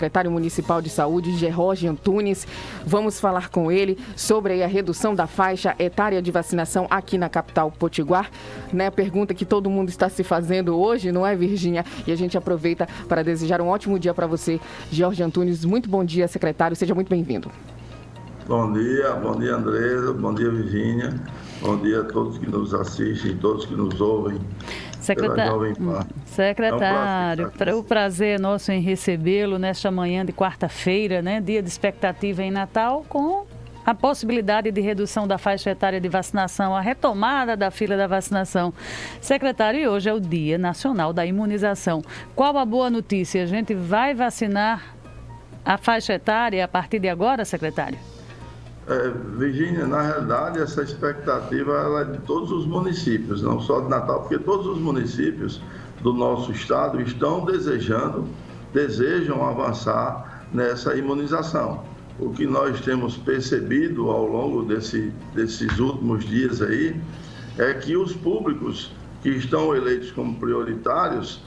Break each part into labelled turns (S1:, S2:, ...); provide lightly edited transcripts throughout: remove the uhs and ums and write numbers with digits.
S1: secretário municipal de saúde, George Antunes. Vamos falar com ele sobre a redução da faixa etária de vacinação aqui na capital potiguar, né? Pergunta que todo mundo está se fazendo hoje, não é, Virgínia? E a gente aproveita para desejar um ótimo dia para você, George Antunes. Muito bom dia, secretário. Seja muito bem-vindo.
S2: Bom dia, Andresa, bom dia, Virgínia. Bom dia a todos que nos assistem, todos que nos ouvem.
S3: Secretário, o prazer é nosso em recebê-lo nesta manhã de quarta-feira, né? Dia de expectativa em Natal, com a possibilidade de redução da faixa etária de vacinação, a retomada da fila da vacinação. Secretário, e hoje é o Dia Nacional da Imunização. Qual a boa notícia? A gente vai vacinar a faixa etária a partir de agora, secretário?
S2: Virgínia, na realidade, essa expectativa ela é de todos os municípios, não só de Natal, porque todos os municípios do nosso estado desejam avançar nessa imunização. O que nós temos percebido ao longo desses últimos dias aí é que os públicos que estão eleitos como prioritários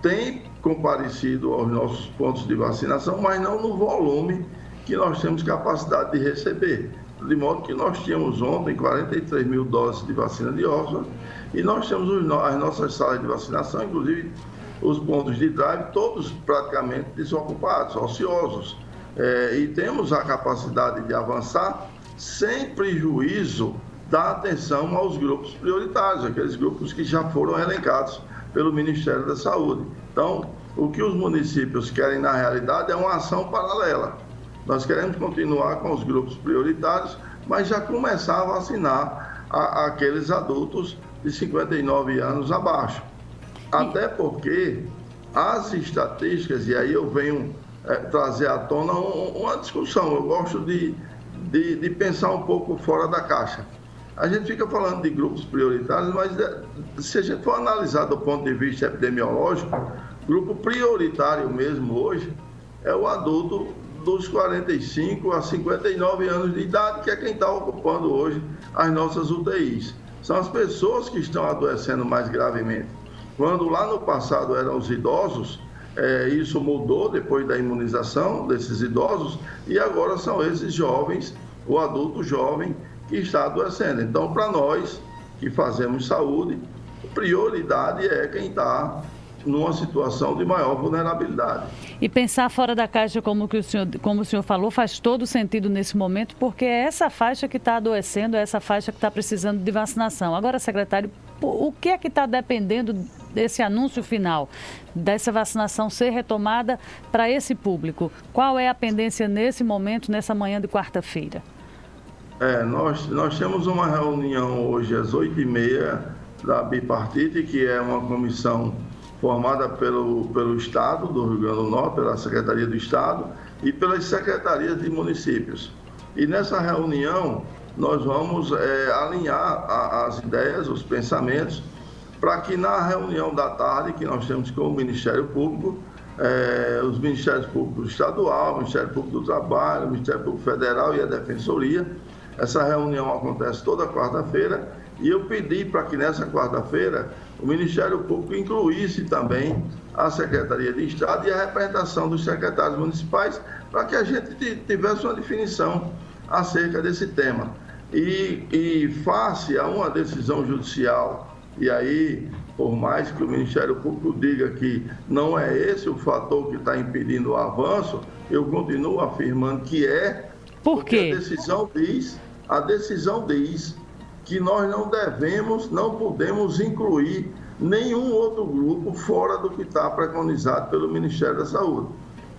S2: têm comparecido aos nossos pontos de vacinação, mas não no volume que nós temos capacidade de receber. De modo que nós tínhamos ontem 43 mil doses de vacina de Oxford e nós temos as nossas salas de vacinação, inclusive os pontos de drive, todos praticamente desocupados, ociosos. E temos a capacidade de avançar sem prejuízo da atenção aos grupos prioritários, aqueles grupos que já foram elencados pelo Ministério da Saúde. Então, o que os municípios querem na realidade é uma ação paralela. Nós queremos continuar com os grupos prioritários, mas já começar a vacinar aqueles adultos de 59 anos abaixo. Até porque as estatísticas, e aí eu venho trazer à tona uma discussão, eu gosto de pensar um pouco fora da caixa. A gente fica falando de grupos prioritários, mas se a gente for analisar do ponto de vista epidemiológico, grupo prioritário mesmo hoje é o adulto dos 45 a 59 anos de idade, que é quem está ocupando hoje as nossas UTIs. São as pessoas que estão adoecendo mais gravemente. Quando lá no passado eram os idosos, isso mudou depois da imunização desses idosos, e agora são esses jovens, o adulto jovem que está adoecendo. Então, para nós que fazemos saúde, prioridade é quem está numa situação de maior vulnerabilidade.
S3: E pensar fora da caixa, como o senhor falou, faz todo sentido nesse momento, porque é essa faixa que está adoecendo, é essa faixa que está precisando de vacinação. Agora, secretário, o que é que está dependendo desse anúncio final, dessa vacinação ser retomada para esse público? Qual é a pendência nesse momento, nessa manhã de quarta-feira?
S2: Nós temos uma reunião hoje às 8h30 da Bipartite, que é uma comissão formada pelo Estado do Rio Grande do Norte, pela Secretaria do Estado e pelas secretarias de municípios. E nessa reunião nós vamos alinhar as ideias, os pensamentos, para que na reunião da tarde que nós temos com o Ministério Público, os Ministérios Públicos Estadual, o Ministério Público do Trabalho, o Ministério Público Federal e a Defensoria, essa reunião acontece toda quarta-feira, e eu pedi para que nessa quarta-feira o Ministério Público incluísse também a Secretaria de Estado e a representação dos secretários municipais, para que a gente tivesse uma definição acerca desse tema. E face a uma decisão judicial, e aí, por mais que o Ministério Público diga que não é esse o fator que está impedindo o avanço, eu continuo afirmando que é.
S3: Por quê?
S2: A decisão diz que nós não podemos incluir nenhum outro grupo fora do que está preconizado pelo Ministério da Saúde.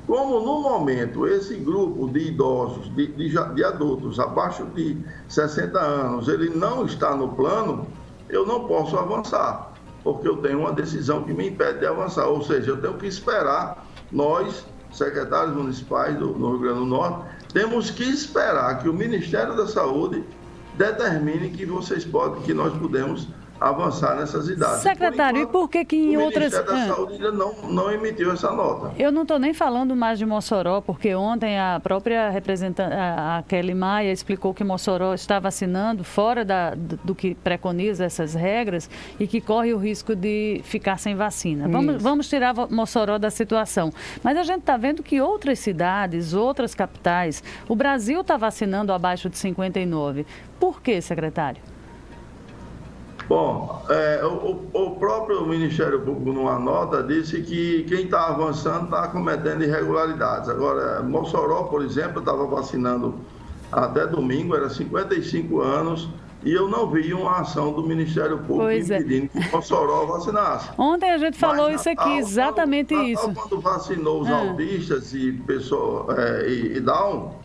S2: Como no momento esse grupo de idosos, de adultos abaixo de 60 anos, ele não está no plano, eu não posso avançar, porque eu tenho uma decisão que me impede de avançar, ou seja, eu tenho que esperar, nós, secretários municipais no Rio Grande do Norte, temos que esperar que o Ministério da Saúde determine que nós podemos avançar nessas idades.
S3: Secretário, e por que em outras...
S2: O Ministério da Saúde ainda não emitiu essa nota.
S3: Eu não estou nem falando mais de Mossoró, porque ontem a própria representante, a Kelly Maia, explicou que Mossoró está vacinando fora do que preconiza essas regras e que corre o risco de ficar sem vacina. Vamos tirar Mossoró da situação. Mas a gente está vendo que outras cidades, outras capitais, o Brasil está vacinando abaixo de 59. Por quê, secretário?
S2: Bom, o próprio Ministério Público, numa nota, disse que quem está avançando está cometendo irregularidades. Agora, Mossoró, por exemplo, estava vacinando até domingo, era 55 anos, e eu não vi uma ação do Ministério Público impedindo que Mossoró vacinasse.
S3: Ontem a gente falou isso aqui, exatamente isso.
S2: Quando vacinou os autistas e Down,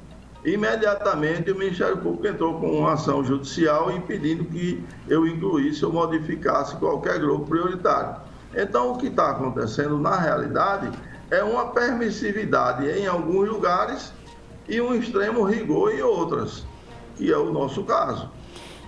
S2: imediatamente o Ministério Público entrou com uma ação judicial impedindo que eu incluísse ou modificasse qualquer grupo prioritário. Então, o que está acontecendo, na realidade, é uma permissividade em alguns lugares e um extremo rigor em outras, que é o nosso caso.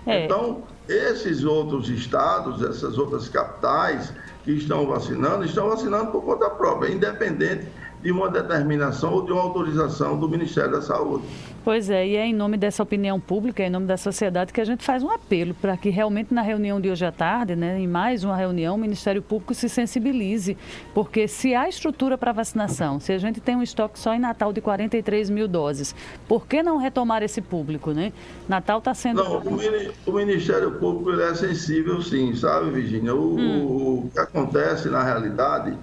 S2: Então, esses outros estados, essas outras capitais que estão vacinando por conta própria, independente de uma determinação ou de uma autorização do Ministério da Saúde.
S3: Pois é, e é em nome dessa opinião pública, é em nome da sociedade que a gente faz um apelo para que realmente na reunião de hoje à tarde, né, em mais uma reunião, o Ministério Público se sensibilize, porque se há estrutura para vacinação, se a gente tem um estoque só em Natal de 43 mil doses, por que não retomar esse público, né? Natal está sendo...
S2: Não, o Ministério Público ele é sensível sim, sabe, Virgínia? O que acontece na realidade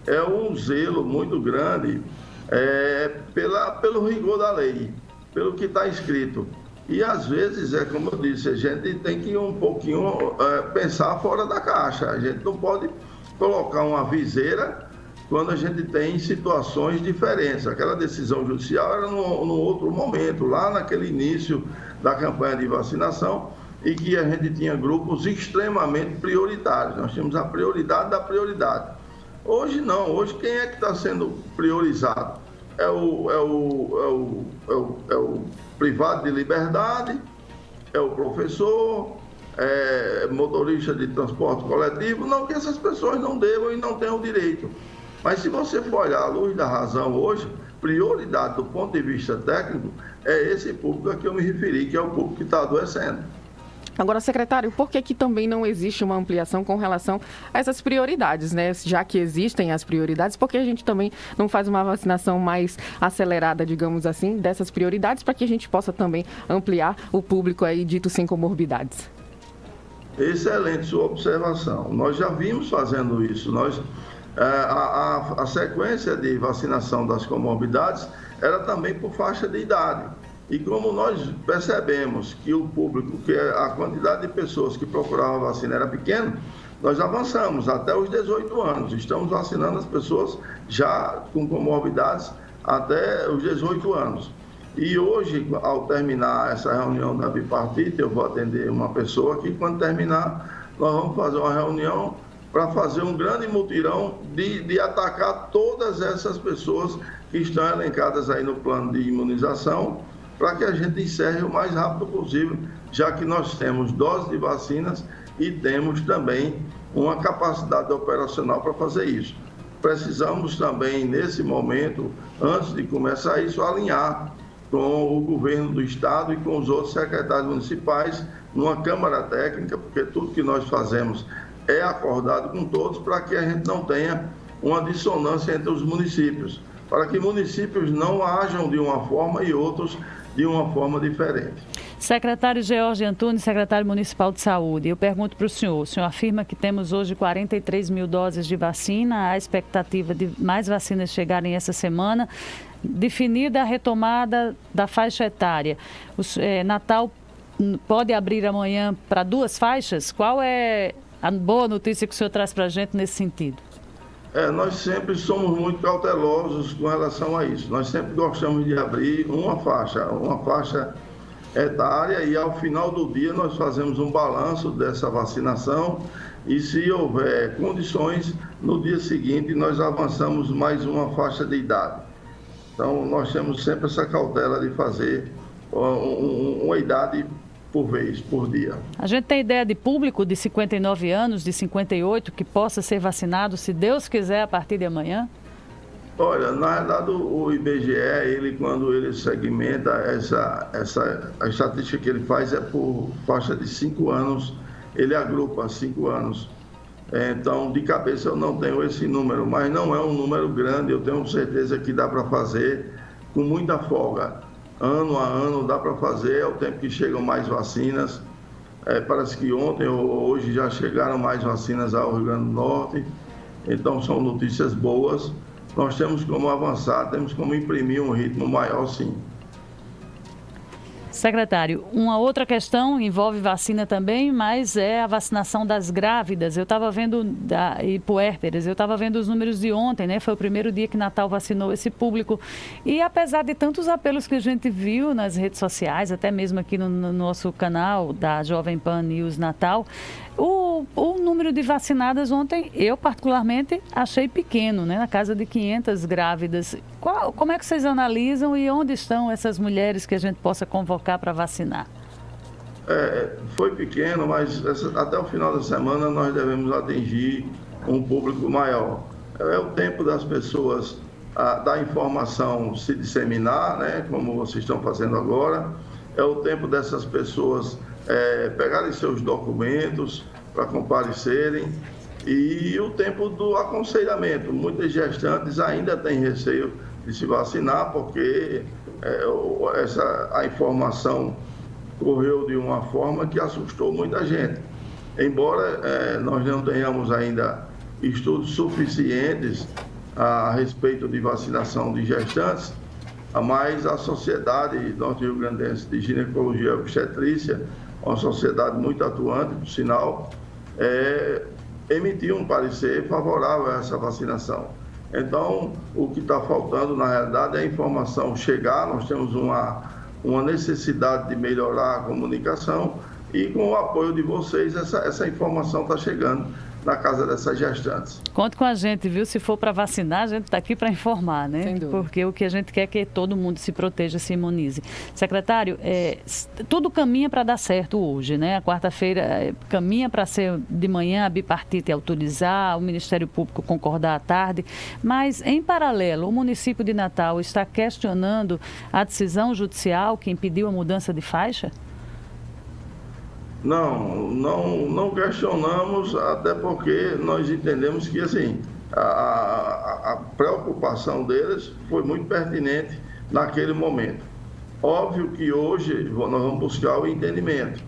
S2: é um zelo muito grande pelo rigor da lei, pelo que está escrito. E, às vezes, como eu disse, a gente tem que um pouquinho pensar fora da caixa. A gente não pode colocar uma viseira quando a gente tem situações diferentes. Aquela decisão judicial era num outro momento, lá naquele início da campanha de vacinação, e que a gente tinha grupos extremamente prioritários. Nós tínhamos a prioridade da prioridade. Hoje não, hoje quem é que está sendo priorizado? É o privado de liberdade, é o professor, é motorista de transporte coletivo. Não que essas pessoas não devam e não tenham direito. Mas se você for olhar à luz da razão hoje, prioridade do ponto de vista técnico é esse público a que eu me referi, que é o público que está adoecendo.
S1: Agora, secretário, por que também não existe uma ampliação com relação a essas prioridades, né? Já que existem as prioridades, por que a gente também não faz uma vacinação mais acelerada, digamos assim, dessas prioridades, para que a gente possa também ampliar o público aí dito sem comorbidades?
S2: Excelente sua observação. Nós já vimos fazendo isso. A sequência de vacinação das comorbidades era também por faixa de idade. E como nós percebemos que o público, que a quantidade de pessoas que procuravam a vacina era pequena, nós avançamos até os 18 anos. Estamos vacinando as pessoas já com comorbidades até os 18 anos. E hoje, ao terminar essa reunião da bipartite, eu vou atender uma pessoa que, quando terminar, nós vamos fazer uma reunião para fazer um grande mutirão de atacar todas essas pessoas que estão elencadas aí no plano de imunização, para que a gente encerre o mais rápido possível, já que nós temos doses de vacinas e temos também uma capacidade operacional para fazer isso. Precisamos também, nesse momento, antes de começar isso, alinhar com o governo do Estado e com os outros secretários municipais numa Câmara Técnica, porque tudo que nós fazemos é acordado com todos para que a gente não tenha uma dissonância entre os municípios, para que municípios não ajam de uma forma e outros de uma forma diferente.
S3: Secretário George Antunes, secretário municipal de saúde, eu pergunto para o senhor afirma que temos hoje 43 mil doses de vacina, há expectativa de mais vacinas chegarem essa semana, definida a retomada da faixa etária. Natal pode abrir amanhã para 2 faixas? Qual é a boa notícia que o senhor traz para a gente nesse sentido?
S2: Nós sempre somos muito cautelosos com relação a isso. Nós sempre gostamos de abrir uma faixa etária, e ao final do dia nós fazemos um balanço dessa vacinação e, se houver condições, no dia seguinte nós avançamos mais uma faixa de idade. Então nós temos sempre essa cautela de fazer uma idade por vez, por dia.
S3: A gente tem ideia de público de 59 anos, de 58, que possa ser vacinado, se Deus quiser, a partir de amanhã?
S2: Olha, na verdade, o IBGE, quando ele segmenta a estatística que ele faz é por faixa de 5 anos, ele agrupa 5 anos. Então, de cabeça eu não tenho esse número, mas não é um número grande, eu tenho certeza que dá para fazer com muita folga. Ano a ano dá para fazer, é o tempo que chegam mais vacinas. Parece que ontem ou hoje já chegaram mais vacinas ao Rio Grande do Norte, então são notícias boas. Nós temos como avançar, temos como imprimir um ritmo maior, sim.
S3: Secretário, uma outra questão envolve vacina também, mas é a vacinação das grávidas. Eu estava vendo, e puérperas, eu estava vendo os números de ontem, né? Foi o primeiro dia que Natal vacinou esse público. E apesar de tantos apelos que a gente viu nas redes sociais, até mesmo aqui no nosso canal da Jovem Pan News Natal, o número de vacinadas ontem, eu particularmente achei pequeno, né? Na casa de 500 grávidas. Como é que vocês analisam e onde estão essas mulheres que a gente possa convocar para vacinar?
S2: Foi pequeno, mas até o final da semana nós devemos atingir um público maior. É o tempo das pessoas da informação se disseminar, né? Como vocês estão fazendo agora. É o tempo dessas pessoas pegarem seus documentos para comparecerem e o tempo do aconselhamento. Muitas gestantes ainda têm receio de se vacinar porque a informação correu de uma forma que assustou muita gente. Embora nós não tenhamos ainda estudos suficientes a respeito de vacinação de gestantes, mas a Sociedade Norte-Rio-Grandense de Ginecologia e Obstetrícia, uma sociedade muito atuante, por sinal, emitiu um parecer favorável a essa vacinação. Então, o que está faltando, na realidade, é a informação chegar. Nós temos uma necessidade de melhorar a comunicação e, com o apoio de vocês, essa informação está chegando na casa dessas gestantes.
S3: Conte com a gente, viu? Se for para vacinar, a gente está aqui para informar, né?
S1: Sem dúvida.
S3: Porque o que a gente quer é que todo mundo se proteja, se imunize. Secretário, tudo caminha para dar certo hoje, né? A quarta-feira caminha para ser de manhã a bipartite autorizar, o Ministério Público concordar à tarde, mas, em paralelo, o município de Natal está questionando a decisão judicial que impediu a mudança de faixa?
S2: Não questionamos, até porque nós entendemos que assim, a preocupação deles foi muito pertinente naquele momento. Óbvio que hoje nós vamos buscar o entendimento.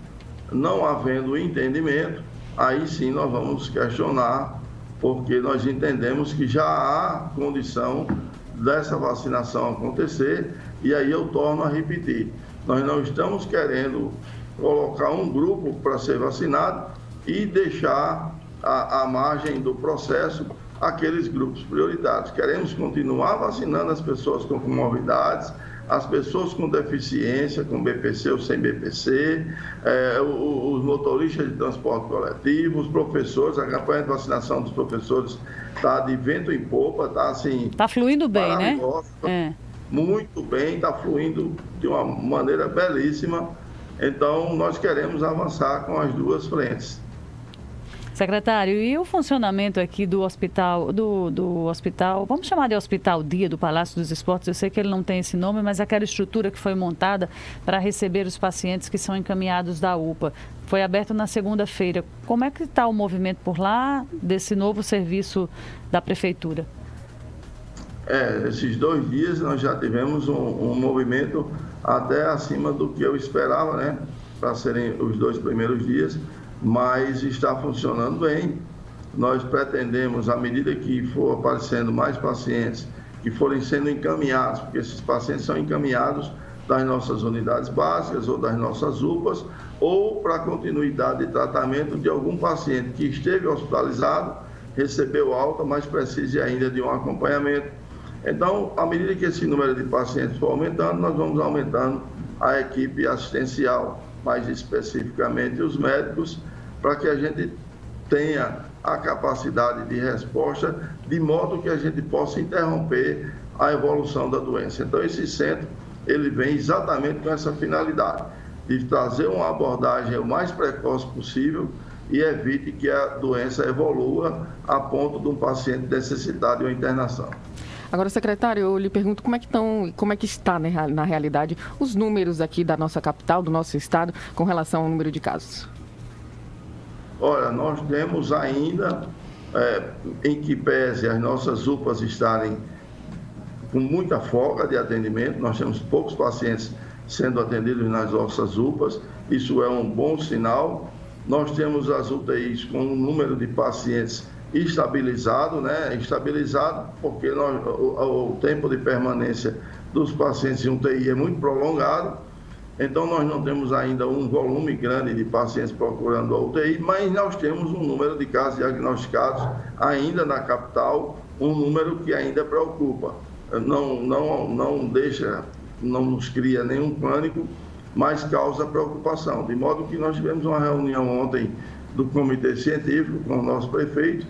S2: Não havendo o entendimento, aí sim nós vamos questionar, porque nós entendemos que já há condição dessa vacinação acontecer, e aí eu torno a repetir. Nós não estamos querendo colocar um grupo para ser vacinado e deixar à margem do processo aqueles grupos prioritários. Queremos continuar vacinando as pessoas com comorbidades, as pessoas com deficiência, com BPC ou sem BPC, os motoristas de transporte coletivo, os professores. A campanha de vacinação dos professores está de vento em popa, está assim...
S3: Está fluindo bem, né?
S2: Muito bem, está fluindo de uma maneira belíssima. Então, nós queremos avançar com as duas frentes.
S3: Secretário, e o funcionamento aqui do hospital, do hospital, vamos chamar de Hospital Dia do Palácio dos Esportes, eu sei que ele não tem esse nome, mas aquela estrutura que foi montada para receber os pacientes que são encaminhados da UPA, foi aberto na segunda-feira. Como é que está o movimento por lá desse novo serviço da Prefeitura?
S2: Esses 2 dias nós já tivemos um movimento até acima do que eu esperava, né? Para serem os 2 primeiros dias, mas está funcionando bem. Nós pretendemos, à medida que for aparecendo mais pacientes que forem sendo encaminhados, porque esses pacientes são encaminhados das nossas unidades básicas ou das nossas UPAs, ou para continuidade de tratamento de algum paciente que esteve hospitalizado, recebeu alta, mas precise ainda de um acompanhamento. Então, à medida que esse número de pacientes for aumentando, nós vamos aumentando a equipe assistencial, mais especificamente os médicos, para que a gente tenha a capacidade de resposta, de modo que a gente possa interromper a evolução da doença. Então, esse centro, ele vem exatamente com essa finalidade, de trazer uma abordagem o mais precoce possível e evite que a doença evolua a ponto de um paciente necessitar de uma internação.
S1: Agora, secretário, eu lhe pergunto como é que está, né, na realidade, os números aqui da nossa capital, do nosso estado, com relação ao número de casos?
S2: Olha, nós temos ainda, em que pese as nossas UPAs estarem com muita folga de atendimento, nós temos poucos pacientes sendo atendidos nas nossas UPAs, isso é um bom sinal. Nós temos as UTIs com um número de pacientes estabilizado, né? Estabilizado porque o tempo de permanência dos pacientes em UTI é muito prolongado, então nós não temos ainda um volume grande de pacientes procurando a UTI, mas nós temos um número de casos diagnosticados ainda na capital, um número que ainda preocupa. Não nos cria nenhum pânico, mas causa preocupação. De modo que nós tivemos uma reunião ontem do Comitê Científico com o nosso prefeito,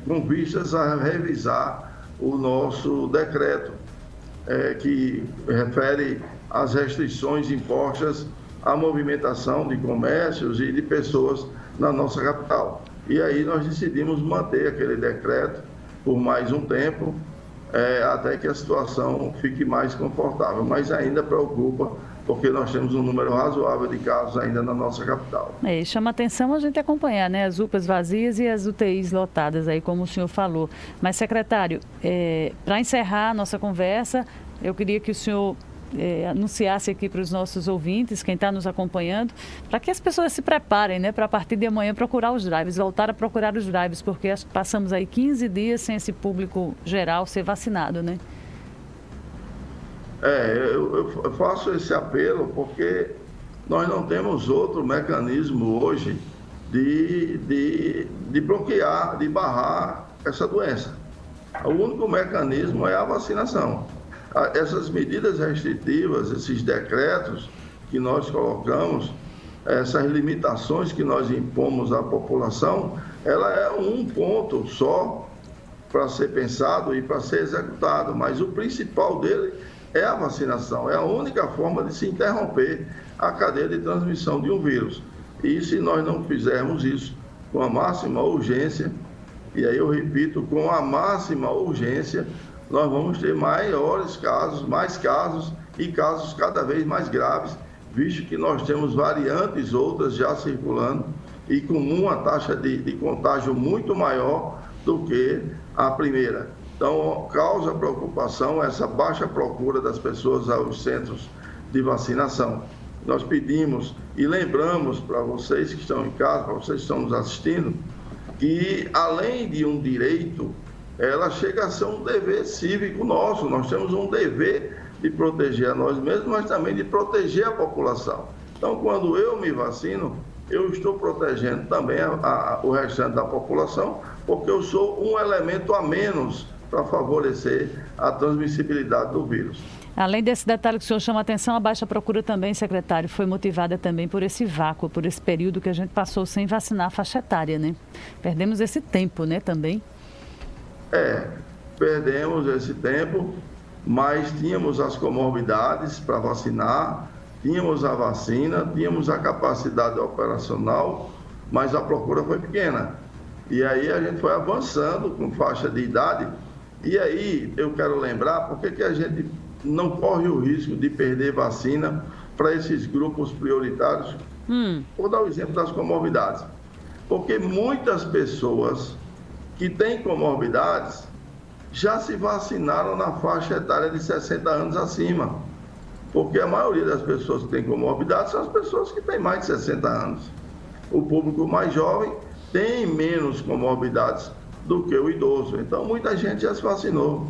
S2: com vistas a revisar o nosso decreto, que refere às restrições impostas à movimentação de comércios e de pessoas na nossa capital. E aí nós decidimos manter aquele decreto por mais um tempo, até que a situação fique mais confortável, mas ainda preocupa, porque nós temos um número razoável de casos ainda na nossa capital.
S3: E chama atenção a gente acompanhar, né, as UPAs vazias e as UTIs lotadas, aí, como o senhor falou. Mas, secretário, para encerrar a nossa conversa, eu queria que o senhor anunciasse aqui para os nossos ouvintes, quem está nos acompanhando, para que as pessoas se preparem, né, para a partir de amanhã procurar os drives, voltar a procurar os drives, porque passamos aí 15 dias sem esse público geral ser vacinado, né?
S2: Eu faço esse apelo porque nós não temos outro mecanismo hoje de bloquear, de barrar essa doença. O único mecanismo é a vacinação. Essas medidas restritivas, esses decretos que nós colocamos, essas limitações que nós impomos à população, ela é um ponto só para ser pensado e para ser executado, mas o principal dele é a vacinação, é a única forma de se interromper a cadeia de transmissão de um vírus. E se nós não fizermos isso com a máxima urgência, e aí eu repito, com a máxima urgência, nós vamos ter mais casos e casos cada vez mais graves, visto que nós temos variantes outras já circulando e com uma taxa de contágio muito maior do que a primeira. Então, causa preocupação essa baixa procura das pessoas aos centros de vacinação. Nós pedimos e lembramos para vocês que estão em casa, para vocês que estão nos assistindo, que além de um direito, ela chega a ser um dever cívico nosso. Nós temos um dever de proteger a nós mesmos, mas também de proteger a população. Então, quando eu me vacino, eu estou protegendo também o restante da população, porque eu sou um elemento a menos para favorecer a transmissibilidade do vírus.
S3: Além desse detalhe que o senhor chama a atenção, a baixa procura também, secretário, foi motivada também por esse vácuo, por esse período que a gente passou sem vacinar a faixa etária, né? Perdemos esse tempo, né, também?
S2: Perdemos esse tempo, mas tínhamos as comorbidades para vacinar, tínhamos a vacina, tínhamos a capacidade operacional, mas a procura foi pequena. E aí a gente foi avançando com faixa de idade. E aí eu quero lembrar por que a gente não corre o risco de perder vacina para esses grupos prioritários. Vou dar o exemplo das comorbidades. Porque muitas pessoas que têm comorbidades já se vacinaram na faixa etária de 60 anos acima. Porque a maioria das pessoas que têm comorbidades são as pessoas que têm mais de 60 anos. O público mais jovem tem menos comorbidades do que o idoso. Então, muita gente já se vacinou.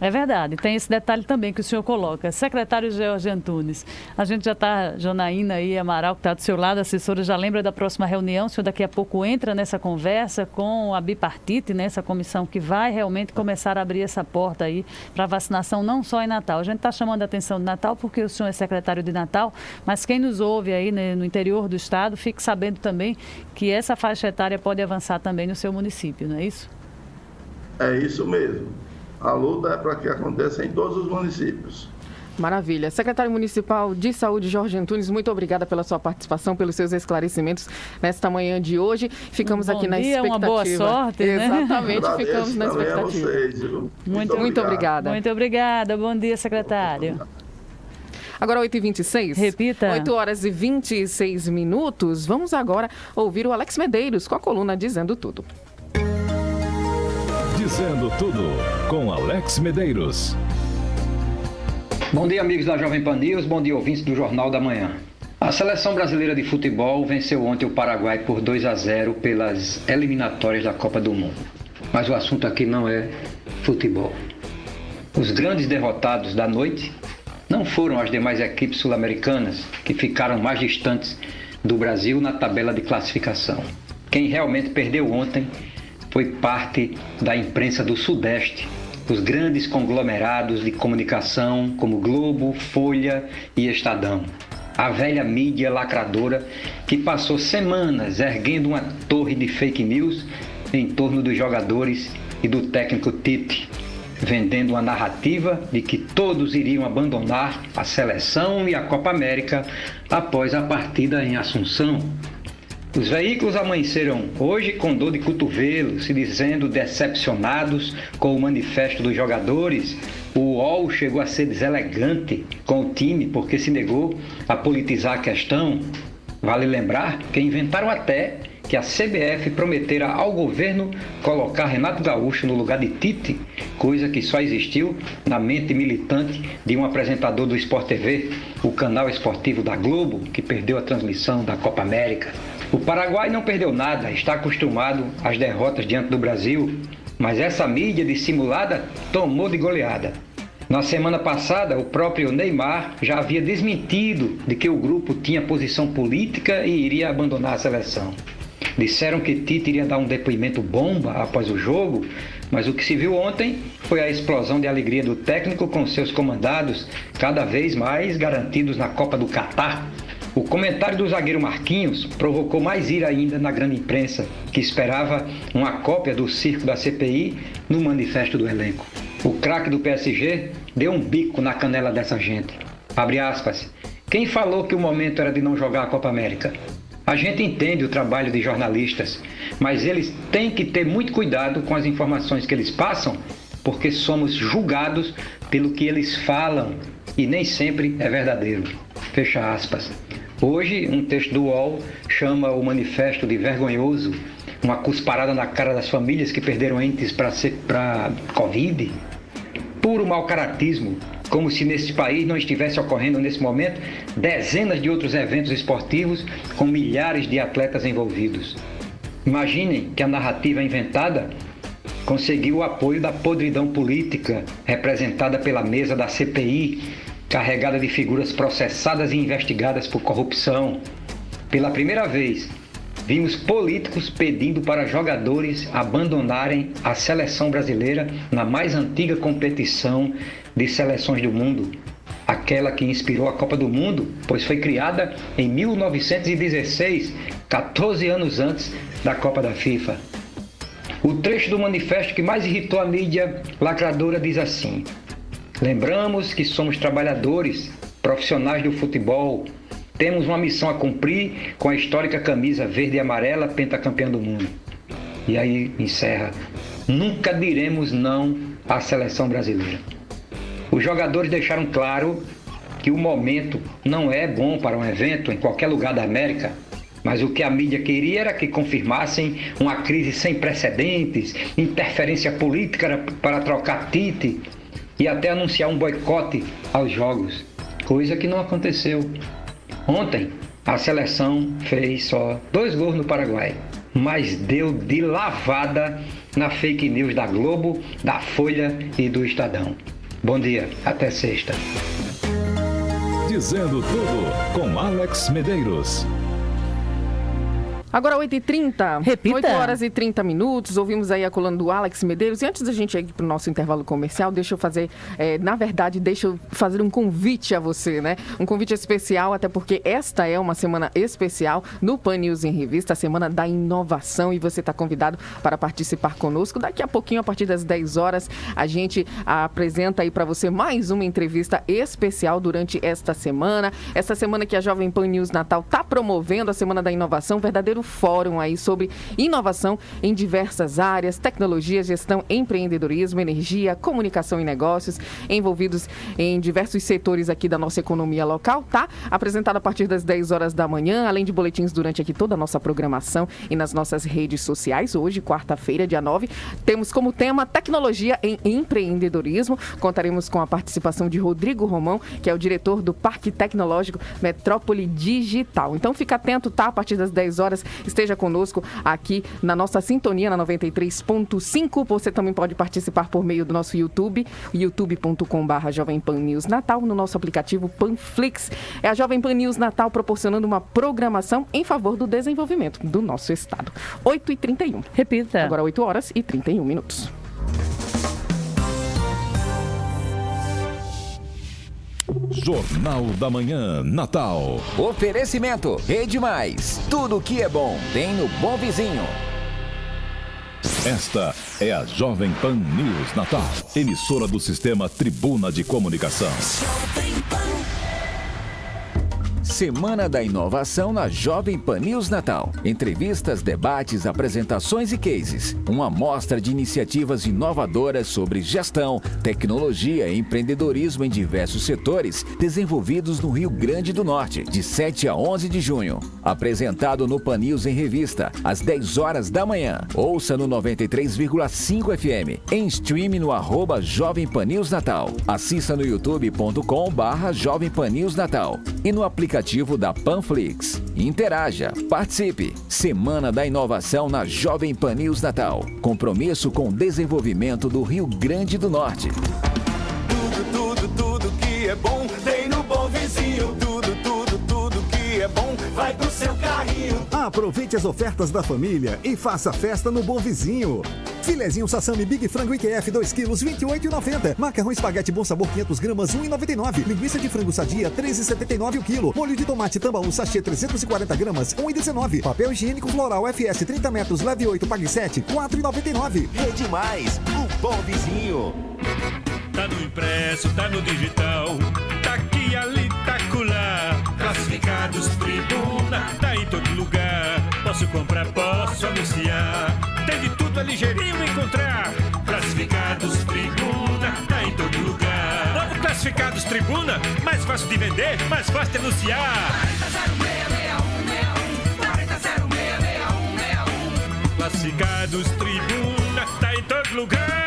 S3: É verdade, tem esse detalhe também que o senhor coloca. Secretário George Antunes, a gente já está, Janaína e Amaral, que está do seu lado, a assessora já lembra da próxima reunião, o senhor daqui a pouco entra nessa conversa com a bipartite, né, essa comissão que vai realmente começar a abrir essa porta aí para vacinação, não só em Natal. A gente está chamando a atenção de Natal porque o senhor é secretário de Natal, mas quem nos ouve aí, né, no interior do estado, fique sabendo também que essa faixa etária pode avançar também no seu município, não é isso?
S2: É isso mesmo. A luta é para que aconteça em todos os municípios.
S1: Maravilha. Secretário Municipal de Saúde, Jorge Antunes, muito obrigada pela sua participação, pelos seus esclarecimentos nesta manhã de hoje. Ficamos aqui na expectativa.
S3: Uma boa sorte, né?
S1: Exatamente, ficamos na expectativa. Muito obrigada.
S3: Muito obrigada. Bom dia, secretário.
S1: Agora 8h26.
S3: Repita.
S1: 8h26. Vamos agora ouvir o Alex Medeiros com a coluna Dizendo Tudo.
S4: Dizendo Tudo, com Alex Medeiros.
S5: Bom dia, amigos da Jovem Pan News, bom dia, ouvintes do Jornal da Manhã. A Seleção Brasileira de Futebol venceu ontem o Paraguai por 2-0 pelas eliminatórias da Copa do Mundo. Mas o assunto aqui não é futebol. Os grandes derrotados da noite não foram as demais equipes sul-americanas, que ficaram mais distantes do Brasil na tabela de classificação. Quem realmente perdeu ontem foi parte da imprensa do Sudeste, os grandes conglomerados de comunicação como Globo, Folha e Estadão. A velha mídia lacradora que passou semanas erguendo uma torre de fake news em torno dos jogadores e do técnico Tite, vendendo uma narrativa de que todos iriam abandonar a seleção e a Copa América após a partida em Assunção. Os veículos amanheceram hoje com dor de cotovelo, se dizendo decepcionados com o manifesto dos jogadores. O UOL chegou a ser deselegante com o time porque se negou a politizar a questão. Vale lembrar que inventaram até que a CBF prometera ao governo colocar Renato Gaúcho no lugar de Tite, coisa que só existiu na mente militante de um apresentador do Sport TV, o canal esportivo da Globo, que perdeu a transmissão da Copa América. O Paraguai não perdeu nada, está acostumado às derrotas diante do Brasil, mas essa mídia dissimulada tomou de goleada. Na semana passada, o próprio Neymar já havia desmentido de que o grupo tinha posição política e iria abandonar a seleção. Disseram que Tite iria dar um depoimento bomba após o jogo, mas o que se viu ontem foi a explosão de alegria do técnico com seus comandados cada vez mais garantidos na Copa do Catar. O comentário do zagueiro Marquinhos provocou mais ira ainda na grande imprensa, que esperava uma cópia do circo da CPI no manifesto do elenco. O craque do PSG deu um bico na canela dessa gente. Abre aspas. Quem falou que o momento era de não jogar a Copa América? A gente entende o trabalho de jornalistas, mas eles têm que ter muito cuidado com as informações que eles passam, porque somos julgados pelo que eles falam e nem sempre é verdadeiro. Fecha aspas. Hoje, um texto do UOL chama o manifesto de vergonhoso, uma cusparada na cara das famílias que perderam entes para Covid. Puro mau-caratismo, como se nesse país não estivesse ocorrendo nesse momento dezenas de outros eventos esportivos com milhares de atletas envolvidos. Imaginem que a narrativa inventada conseguiu o apoio da podridão política representada pela mesa da CPI, carregada de figuras processadas e investigadas por corrupção. Pela primeira vez, vimos políticos pedindo para jogadores abandonarem a seleção brasileira na mais antiga competição de seleções do mundo, aquela que inspirou a Copa do Mundo, pois foi criada em 1916, 14 anos antes da Copa da FIFA. O trecho do manifesto que mais irritou a mídia lacradora diz assim: lembramos que somos trabalhadores, profissionais do futebol, temos uma missão a cumprir com a histórica camisa verde e amarela pentacampeã do mundo. E aí encerra: nunca diremos não à seleção brasileira. Os jogadores deixaram claro que o momento não é bom para um evento em qualquer lugar da América, mas o que a mídia queria era que confirmassem uma crise sem precedentes, interferência política para trocar Tite e até anunciar um boicote aos jogos, coisa que não aconteceu. Ontem, a seleção fez só 2 gols no Paraguai, mas deu de lavada na fake news da Globo, da Folha e do Estadão. Bom dia, até sexta.
S4: Dizendo Tudo, com Alex Medeiros.
S1: Agora 8h30.
S3: Repita.
S1: 8 horas e 30 minutos. Ouvimos aí a coluna do Alex Medeiros. E antes da gente ir para o nosso intervalo comercial, deixa eu fazer um convite a você, né? Um convite especial, até porque esta é uma semana especial no Pan News em Revista, a Semana da Inovação. E você está convidado para participar conosco. Daqui a pouquinho, a partir das 10 horas, a gente apresenta aí para você mais uma entrevista especial durante esta semana. Esta semana que a Jovem Pan News Natal está promovendo a Semana da Inovação, verdadeiro fórum aí sobre inovação em diversas áreas, tecnologia, gestão, empreendedorismo, energia, comunicação e negócios, envolvidos em diversos setores aqui da nossa economia local, tá? Apresentado a partir das 10 horas da manhã, além de boletins durante aqui toda a nossa programação e nas nossas redes sociais. Hoje, quarta-feira, dia 9, temos como tema tecnologia em empreendedorismo. Contaremos com a participação de Rodrigo Romão, que é o diretor do Parque Tecnológico Metrópole Digital. Então, fica atento, tá? A partir das 10 horas, esteja conosco aqui na nossa sintonia, na 93.5. Você também pode participar por meio do nosso YouTube, youtube.com/Jovem Pan News Natal, no nosso aplicativo Panflix. É a Jovem Pan News Natal proporcionando uma programação em favor do desenvolvimento do nosso estado. 8h31.
S3: Repita.
S1: Agora 8 horas e 31 minutos.
S4: Jornal da Manhã, Natal.
S6: Oferecimento Rede Mais. Tudo que é bom tem no Bom Vizinho.
S4: Esta é a Jovem Pan News Natal, emissora do Sistema Tribuna de Comunicação.
S6: Semana da Inovação na Jovem Pan News Natal. Entrevistas, debates, apresentações e cases. Uma amostra de iniciativas inovadoras sobre gestão, tecnologia e empreendedorismo em diversos setores desenvolvidos no Rio Grande do Norte, de 7 a 11 de junho. Apresentado no Pan News em Revista, às 10 horas da manhã. Ouça no 93,5 FM. Em stream no @Jovem Pan News Natal. Assista no youtube.com/Jovem Pan News Natal. E no aplicativo da Panflix. Interaja, participe. Semana da Inovação na Jovem Pan News Natal. Compromisso com o desenvolvimento do Rio Grande do Norte.
S7: Tudo que é bom tem no Bom Vizinho. Tudo que é bom vai pro seu carrinho.
S8: Aproveite as ofertas da família e faça festa no Bom Vizinho. Filezinho Sassami Big Frango IQF 2 kg, 28,90. Macarrão espaguete Bom Sabor 500 gramas, 1,99. Linguiça de frango sadia, 13,79 o quilo. Molho de tomate Tambaú sachê 340 gramas, 1,19. Papel higiênico floral FS 30 metros, leve 8, pague 7, 4,99.
S7: Rede Mais, o Bom Vizinho.
S9: Tá no impresso, tá no digital, tá aqui, ali, tá acolá. Classificados Tribuna, tá em todo lugar. Posso comprar, posso anunciar. Tem de tudo, é ligeirinho encontrar. Classificados Tribuna, tá em todo lugar. Novo Classificados Tribuna, mais fácil de vender, mais fácil de anunciar. 400661, Classificados Tribuna, tá em todo lugar.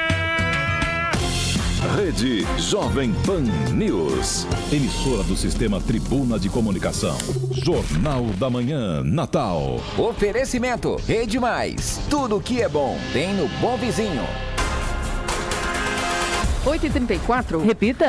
S4: Rede Jovem Pan News, emissora do Sistema Tribuna de Comunicação. Jornal da Manhã, Natal.
S6: Oferecimento Rede Mais. Tudo que é bom tem no Bom Vizinho.
S1: 8h34.
S3: Repita.